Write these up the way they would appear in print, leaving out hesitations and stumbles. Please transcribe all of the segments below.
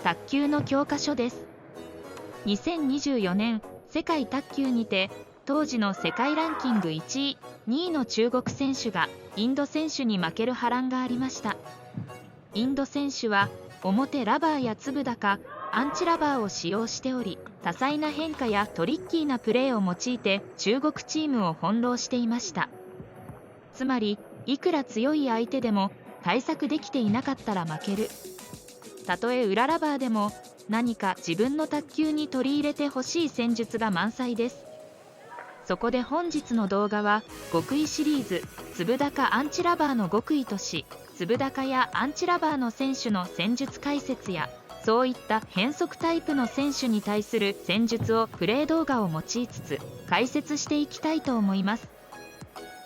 卓球の教科書です。2024年世界卓球にて当時の世界ランキング1位、2位の中国選手がインド選手に負ける波乱がありました。インド選手は表ラバーや粒高、アンチラバーを使用しており、多彩な変化やトリッキーなプレーを用いて中国チームを翻弄していました。つまり、いくら強い相手でも対策できていなかったら負ける。たとえ裏ラバーでも何か自分の卓球に取り入れてほしい戦術が満載です。そこで本日の動画は極意シリーズ粒高アンチラバーの極意とし、粒高やアンチラバーの選手の戦術解説やそういった変則タイプの選手に対する戦術をプレー動画を用いつつ解説していきたいと思います。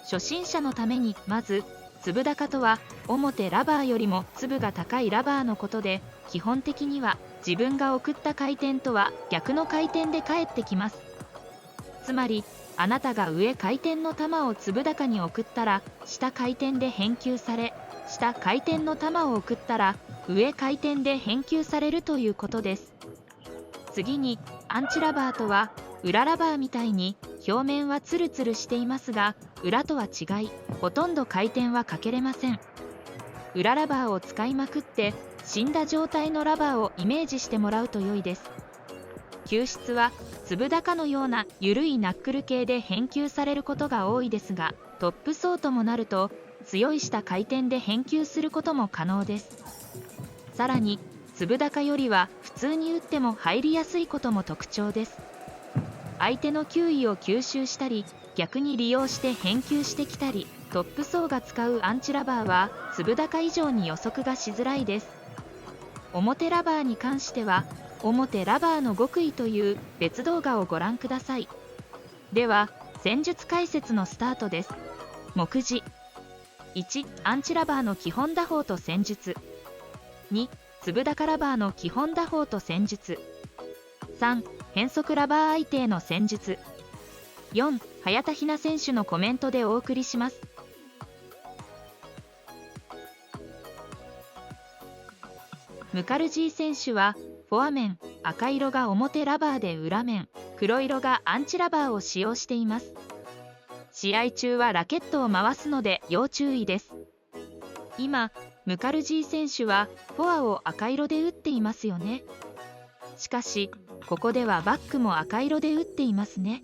初心者のためにまず粒高とは表ラバーよりも粒が高いラバーのことで、基本的には自分が送った回転とは逆の回転で返ってきます。つまりあなたが上回転の球を粒高に送ったら下回転で返球され、下回転の球を送ったら上回転で返球されるということです。次にアンチラバーとは裏ラバーみたいに表面はツルツルしていますが、裏とは違いほとんど回転はかけれません。裏ラバーを使いまくって死んだ状態のラバーをイメージしてもらうと良いです。球質は粒高のような緩いナックル系で返球されることが多いですが、トップ層ともなると強い下回転で返球することも可能です。さらに粒高よりは普通に打っても入りやすいことも特徴です。相手の球威を吸収したり逆に利用して返球してきたり、トップ層が使うアンチラバーは粒高以上に予測がしづらいです。表ラバーに関しては表ラバーの極意という別動画をご覧ください。では戦術解説のスタートです。目次1、アンチラバーの基本打法と戦術。2、粒高ラバーの基本打法と戦術。3、変則ラバー相手への戦術。4、早田ひな選手のコメントでお送りします。ムカルジー選手はフォア面、赤色が表ラバーで裏面、黒色がアンチラバーを使用しています。試合中はラケットを回すので要注意です。今ムカルジー選手はフォアを赤色で打っていますよね。しかしここではバックも赤色で打っていますね。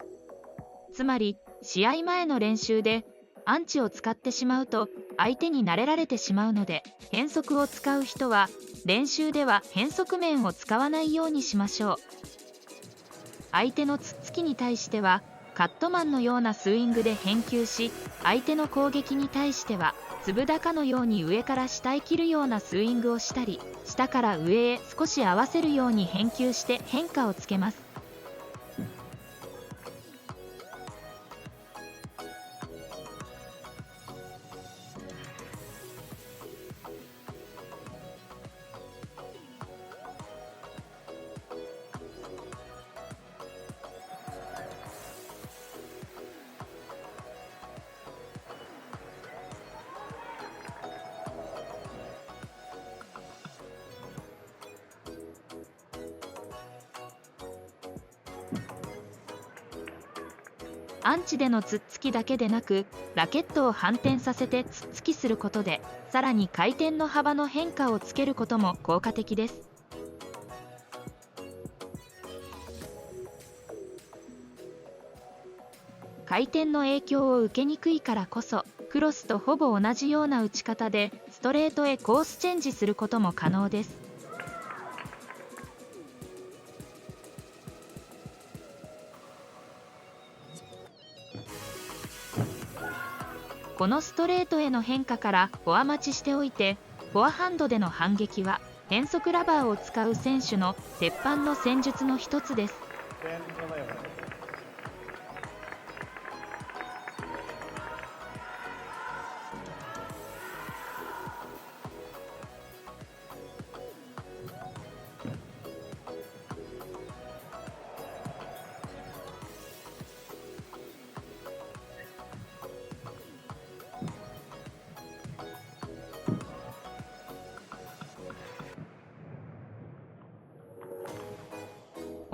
つまり試合前の練習でアンチを使ってしまうと相手に慣れられてしまうので、変則を使う人は練習では変則面を使わないようにしましょう。相手のつっつきに対してはカットマンのようなスイングで返球し、相手の攻撃に対しては粒高のように上から下へ切るようなスイングをしたり、下から上へ少し合わせるように返球して変化をつけます。アンチでのつっつきだけでなく、ラケットを反転させてつっつきすることでさらに回転の幅の変化をつけることも効果的です。回転の影響を受けにくいからこそ、クロスとほぼ同じような打ち方でストレートへコースチェンジすることも可能です。このストレートへの変化からフォア待ちしておいて、フォアハンドでの反撃は変則ラバーを使う選手の鉄板の戦術の一つです。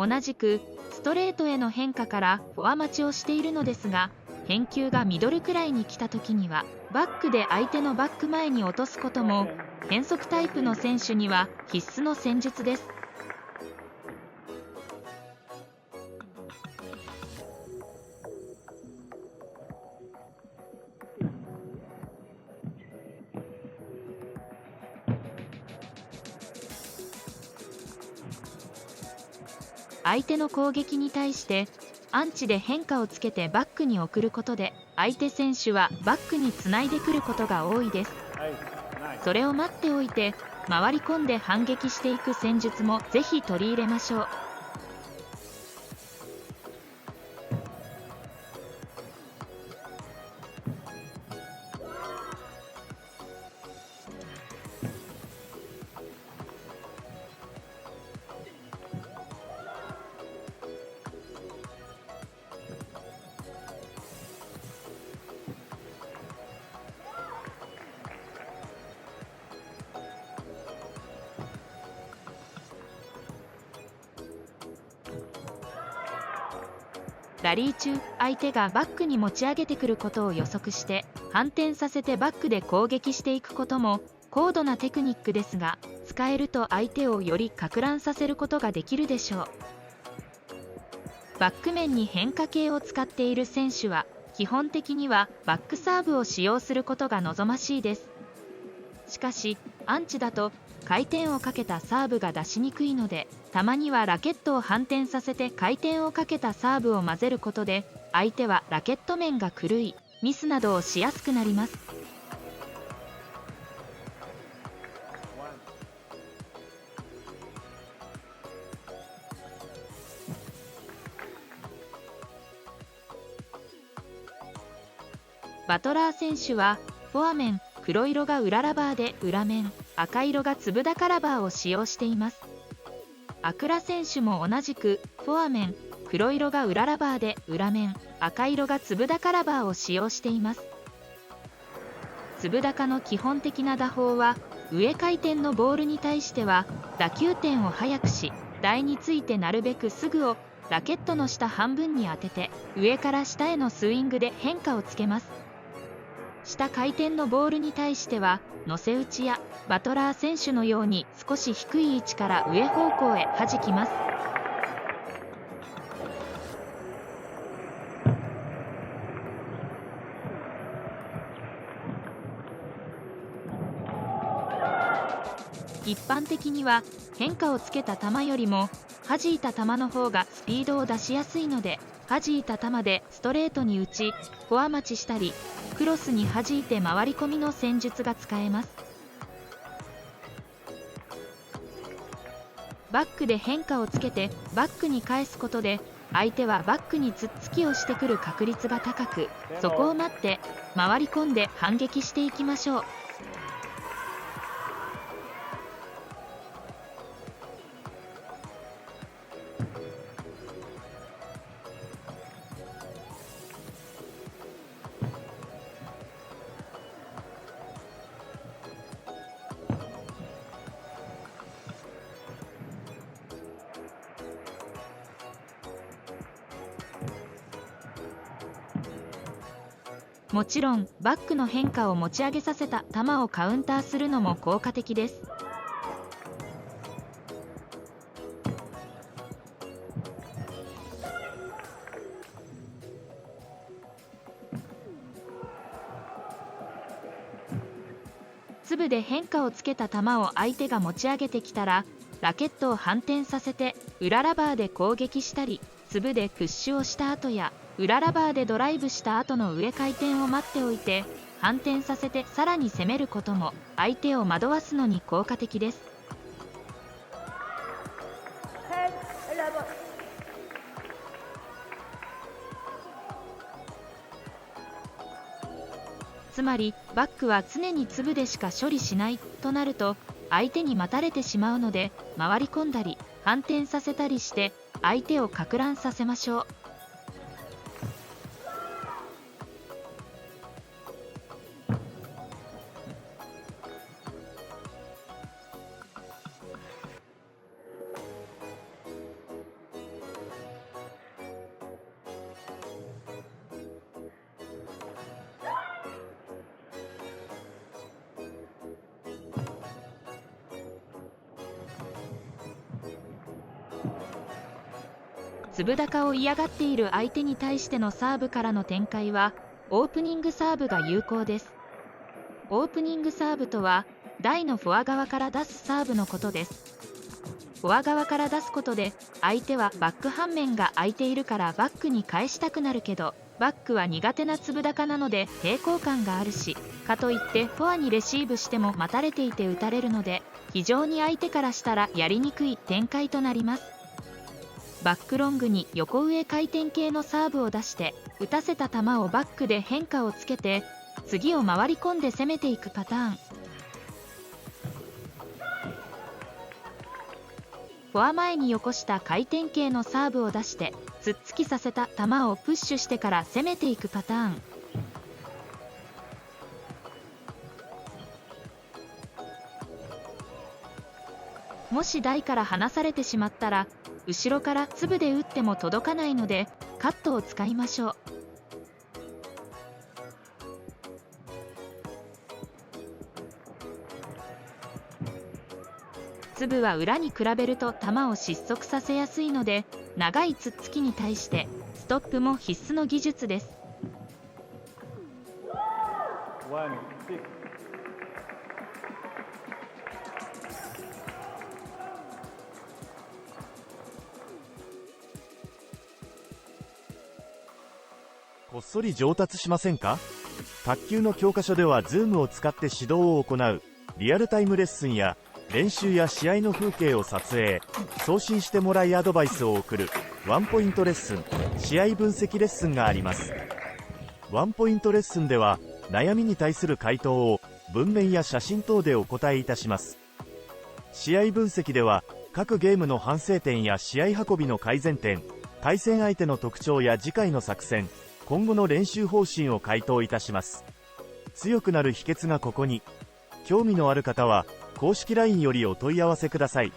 同じくストレートへの変化からフォア待ちをしているのですが、返球がミドルくらいに来た時にはバックで相手のバック前に落とすことも変則タイプの選手には必須の戦術です。相手の攻撃に対してアンチで変化をつけてバックに送ることで相手選手はバックにつないでくることが多いです。それを待っておいて回り込んで反撃していく戦術もぜひ取り入れましょう。ラリー中、相手がバックに持ち上げてくることを予測して反転させてバックで攻撃していくことも高度なテクニックですが、使えると相手をより撹乱させることができるでしょう。バック面に変化系を使っている選手は基本的にはバックサーブを使用することが望ましいです。しかしアンチだと回転をかけたサーブが出しにくいので、たまにはラケットを反転させて回転をかけたサーブを混ぜることで相手はラケット面が狂いミスなどをしやすくなります。バトラー選手はフォア面黒色が裏ラバーで裏面赤色が粒高ラバーを使用しています。アクラ選手も同じくフォア面黒色が裏ラバーで裏面赤色が粒高ラバーを使用しています。粒高の基本的な打法は上回転のボールに対しては打球点を速くし、台についてなるべくすぐをラケットの下半分に当てて上から下へのスイングで変化をつけます。下回転のボールに対しては乗せ打ちやバトラー選手のように少し低い位置から上方向へ弾きます。一般的には変化をつけた球よりも弾いた球の方がスピードを出しやすいので、弾いた球でストレートに打ちフォア待ちしたりクロスに弾いて回り込みの戦術が使えます。バックで変化をつけてバックに返すことで相手はバックに突っつきをしてくる確率が高く、そこを待って回り込んで反撃していきましょう。もちろんバックの変化を持ち上げさせた球をカウンターするのも効果的です。粒で変化をつけた球を相手が持ち上げてきたらラケットを反転させて裏ラバーで攻撃したり、粒でプッシュをした後や裏ラバーでドライブした後の上回転を待っておいて反転させてさらに攻めることも相手を惑わすのに効果的です。つまりバックは常に粒でしか処理しないとなると相手に待たれてしまうので、回り込んだり反転させたりして相手を撹乱させましょう。粒高を嫌がっている相手に対してのサーブからの展開はオープニングサーブが有効です。オープニングサーブとは台のフォア側から出すサーブのことです。フォア側から出すことで相手はバック反面が空いているからバックに返したくなるけど、バックは苦手な粒高なので抵抗感があるし、かといってフォアにレシーブしても待たれていて打たれるので、非常に相手からしたらやりにくい展開となります。バックロングに横上回転系のサーブを出して打たせた球をバックで変化をつけて次を回り込んで攻めていくパターン。フォア前によこした回転系のサーブを出してつっつきさせた球をプッシュしてから攻めていくパターン。もし台から離されてしまったら後ろから粒で打っても届かないのでカットを使いましょう。粒は裏に比べると球を失速させやすいので、長いつっつきに対してストップも必須の技術です。こっそり上達しませんか？卓球の教科書では Zoom を使って指導を行うリアルタイムレッスンや練習や試合の風景を撮影送信してもらいアドバイスを送るワンポイントレッスン、試合分析レッスンがあります。ワンポイントレッスンでは悩みに対する回答を文面や写真等でお答えいたします。試合分析では各ゲームの反省点や試合運びの改善点、対戦相手の特徴や次回の作戦、今後の練習方針を回答いたします。強くなる秘訣がここに。興味のある方は公式 LINE よりお問い合わせください。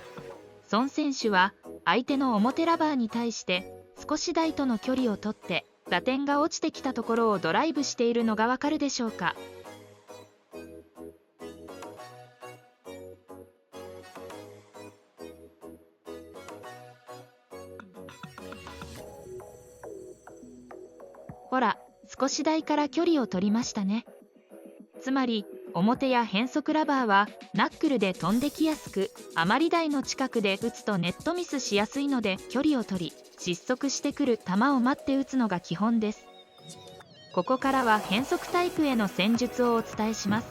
孫選手は相手の表ラバーに対して少し台との距離をとって打点が落ちてきたところをドライブしているのがわかるでしょうか。ほら、少し台から距離を取りましたね。つまり表や変則ラバーはナックルで飛んできやすく、あまり台の近くで打つとネットミスしやすいので距離を取り、失速してくる球を待って打つのが基本です。ここからは変則タイプへの戦術をお伝えします。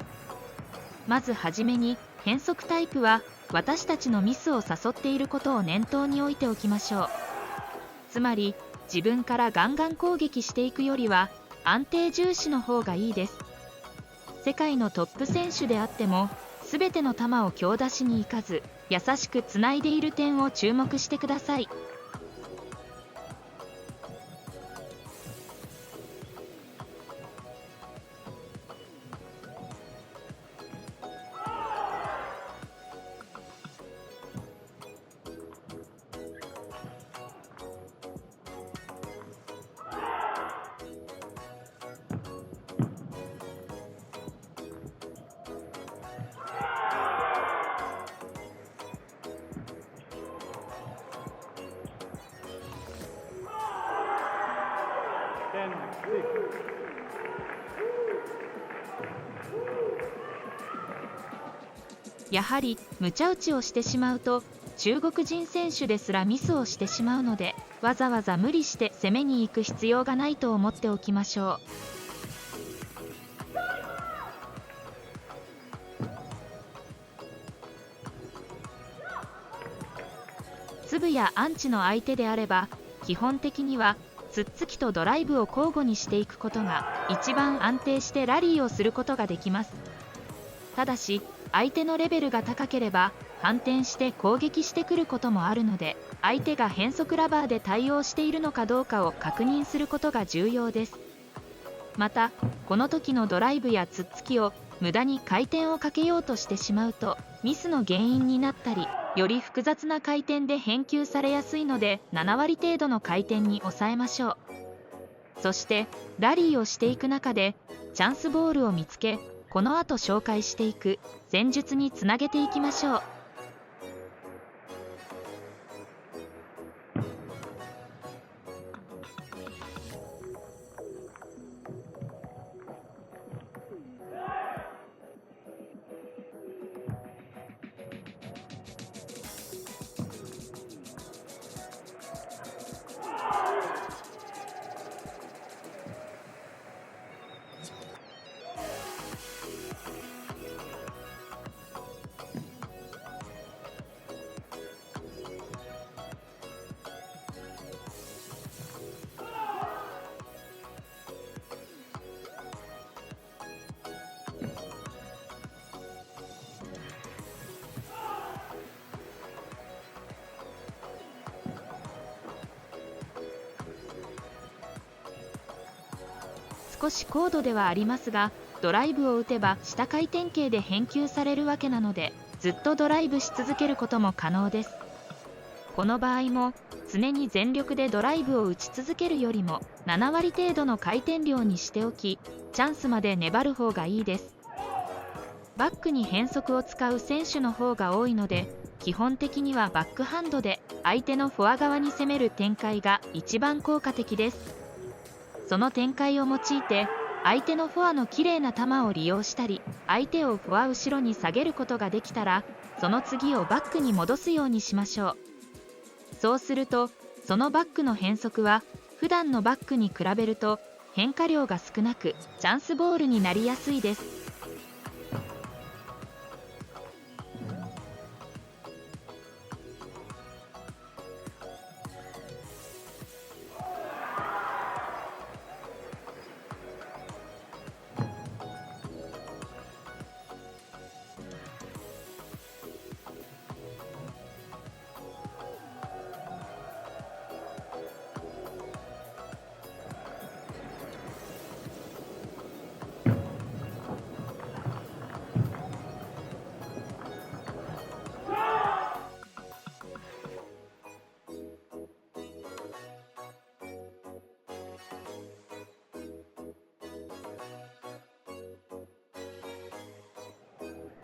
まずはじめに変則タイプは私たちのミスを誘っていることを念頭に置いておきましょう。つまり自分からガンガン攻撃していくよりは安定重視の方がいいです。世界のトップ選手であっても全ての球を強打しに行かず優しくつないでいる点を注目してください。やはり無茶打ちをしてしまうと中国人選手ですらミスをしてしまうので、わざわざ無理して攻めに行く必要がないと思っておきましょう。粒やアンチの相手であれば基本的にはつっつきとドライブを交互にしていくことが一番安定してラリーをすることができます。ただし相手のレベルが高ければ反転して攻撃してくることもあるので、相手が変則ラバーで対応しているのかどうかを確認することが重要です。またこの時のドライブやつっつきを無駄に回転をかけようとしてしまうとミスの原因になったり、より複雑な回転で返球されやすいので7割程度の回転に抑えましょう。そしてラリーをしていく中でチャンスボールを見つけ、この後紹介していく戦術につなげていきましょう。少し高度ではありますが、ドライブを打てば下回転系で返球されるわけなので、ずっとドライブし続けることも可能です。この場合も常に全力でドライブを打ち続けるよりも7割程度の回転量にしておき、チャンスまで粘る方がいいです。バックに変則を使う選手の方が多いので、基本的にはバックハンドで相手のフォア側に攻める展開が一番効果的です。その展開を用いて相手のフォアの綺麗な球を利用したり、相手をフォア後ろに下げることができたら、その次をバックに戻すようにしましょう。そうするとそのバックの変則は普段のバックに比べると変化量が少なく、チャンスボールになりやすいです。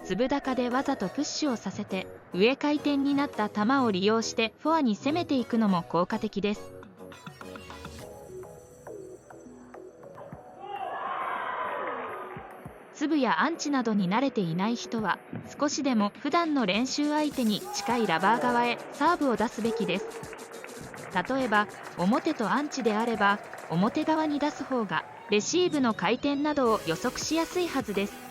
粒高でわざとプッシュをさせて上回転になった球を利用してフォアに攻めていくのも効果的です。粒やアンチなどに慣れていない人は少しでも普段の練習相手に近いラバー側へサーブを出すべきです。例えば表とアンチであれば表側に出す方がレシーブの回転などを予測しやすいはずです。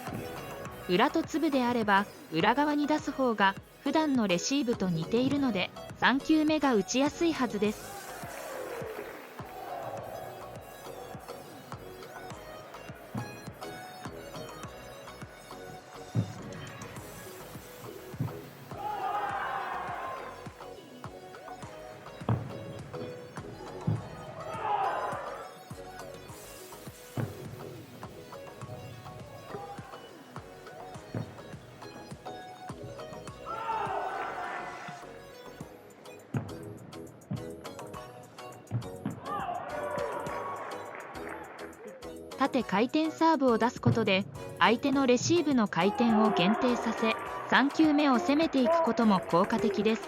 裏と粒であれば裏側に出す方が普段のレシーブと似ているので3球目が打ちやすいはずです。縦回転サーブを出すことで相手のレシーブの回転を限定させ3球目を攻めていくことも効果的です。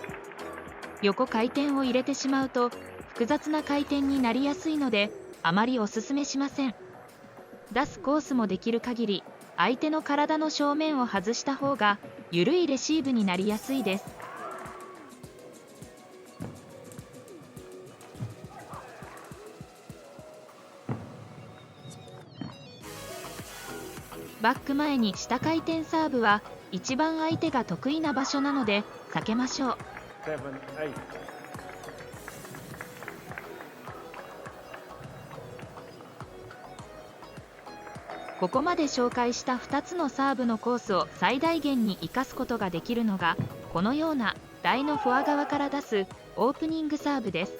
横回転を入れてしまうと複雑な回転になりやすいのであまりおすすめしません。出すコースもできる限り相手の体の正面を外した方が緩いレシーブになりやすいです。バック前に下回転サーブは一番相手が得意な場所なので避けましょう。ここまで紹介した2つのサーブのコースを最大限に生かすことができるのがこのような台のフォア側から出すオープニングサーブです。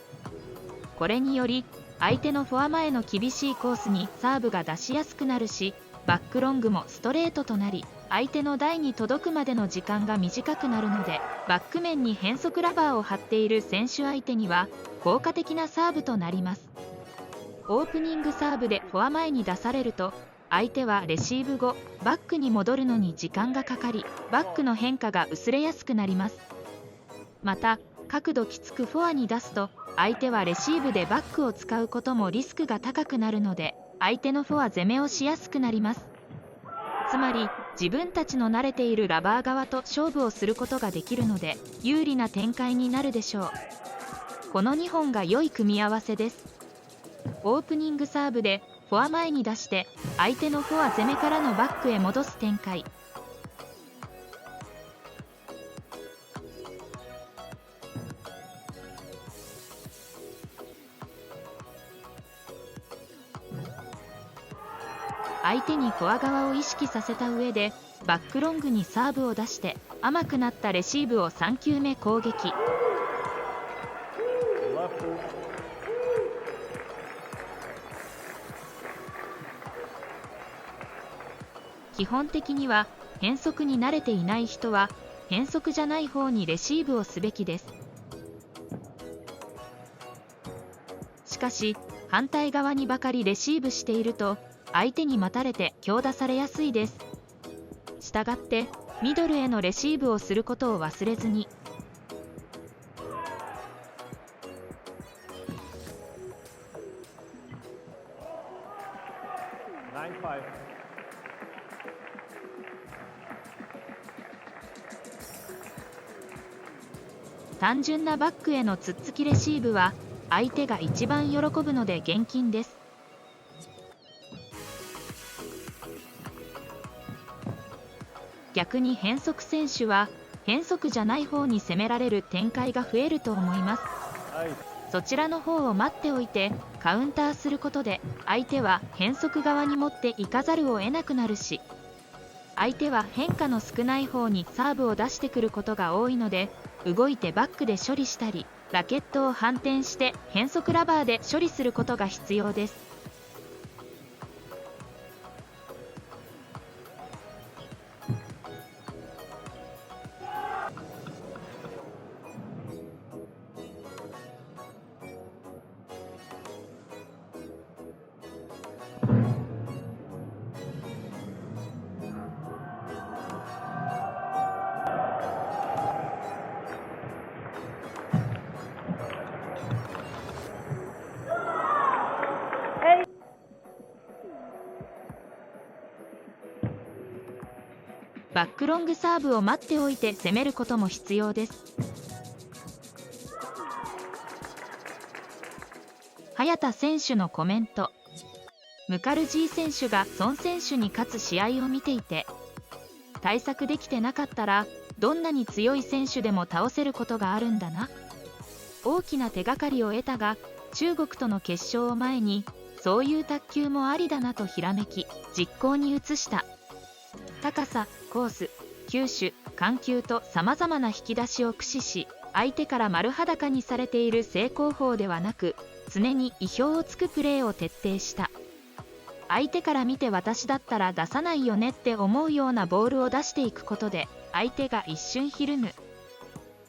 これにより相手のフォア前の厳しいコースにサーブが出しやすくなるし、バックロングもストレートとなり相手の台に届くまでの時間が短くなるので、バック面に変則ラバーを張っている選手相手には効果的なサーブとなります。オープニングサーブでフォア前に出されると相手はレシーブ後バックに戻るのに時間がかかりバックの変化が薄れやすくなります。また角度きつくフォアに出すと相手はレシーブでバックを使うこともリスクが高くなるので相手のフォア攻めをしやすくなります。つまり自分たちの慣れているラバー側と勝負をすることができるので有利な展開になるでしょう。この2本が良い組み合わせです。オープニングサーブでフォア前に出して相手のフォア攻めからのバックへ戻す展開。相手にフォア側を意識させた上でバックロングにサーブを出して甘くなったレシーブを3球目攻撃。基本的には変則に慣れていない人は変則じゃない方にレシーブをすべきです。しかし反対側にばかりレシーブしていると相手に待たれて強打されやすいです。したがってミドルへのレシーブをすることを忘れずに。単純なバックへのつっつきレシーブは相手が一番喜ぶので厳禁です。逆に変則選手は変則じゃない方に攻められる展開が増えると思います。そちらの方を待っておいてカウンターすることで相手は変則側に持っていかざるを得なくなるし、相手は変化の少ない方にサーブを出してくることが多いので、動いてバックで処理したりラケットを反転して変則ラバーで処理することが必要です。バックロングサーブを待っておいて攻めることも必要です。早田選手のコメント。ムカルジー選手が孫選手に勝つ試合を見ていて、対策できてなかったらどんなに強い選手でも倒せることがあるんだな。大きな手がかりを得たが、中国との決勝を前にそういう卓球もありだなとひらめき実行に移した。高さ、コース、球種、緩急とさまざまな引き出しを駆使し、相手から丸裸にされている正攻法ではなく、常に意表をつくプレーを徹底した。相手から見て私だったら出さないよねって思うようなボールを出していくことで、相手が一瞬ひるむ。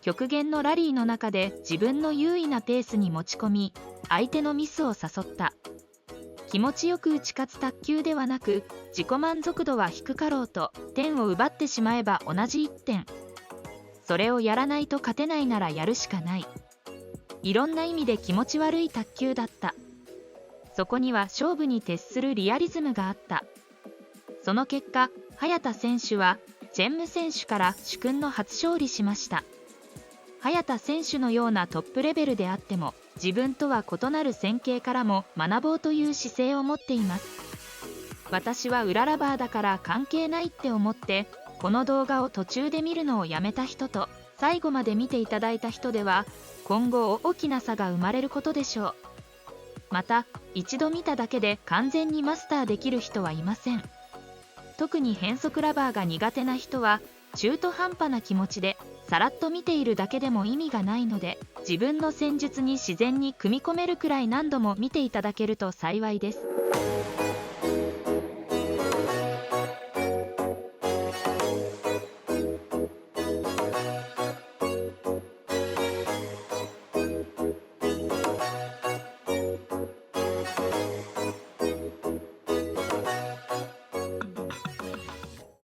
極限のラリーの中で自分の優位なペースに持ち込み、相手のミスを誘った。気持ちよく打ち勝つ卓球ではなく、自己満足度は低かろうと点を奪ってしまえば同じ1点。それをやらないと勝てないならやるしかない。いろんな意味で気持ち悪い卓球だった。そこには勝負に徹するリアリズムがあった。その結果、早田選手はチェンム選手から殊勲の初勝利しました。早田選手のようなトップレベルであっても、自分とは異なる戦型からも学ぼうという姿勢を持っています。私は裏ラバーだから関係ないって思ってこの動画を途中で見るのをやめた人と最後まで見ていただいた人では今後大きな差が生まれることでしょう。また一度見ただけで完全にマスターできる人はいません。特に変則ラバーが苦手な人は中途半端な気持ちでさらっと見ているだけでも意味がないので、自分の戦術に自然に組み込めるくらい何度も見ていただけると幸いです。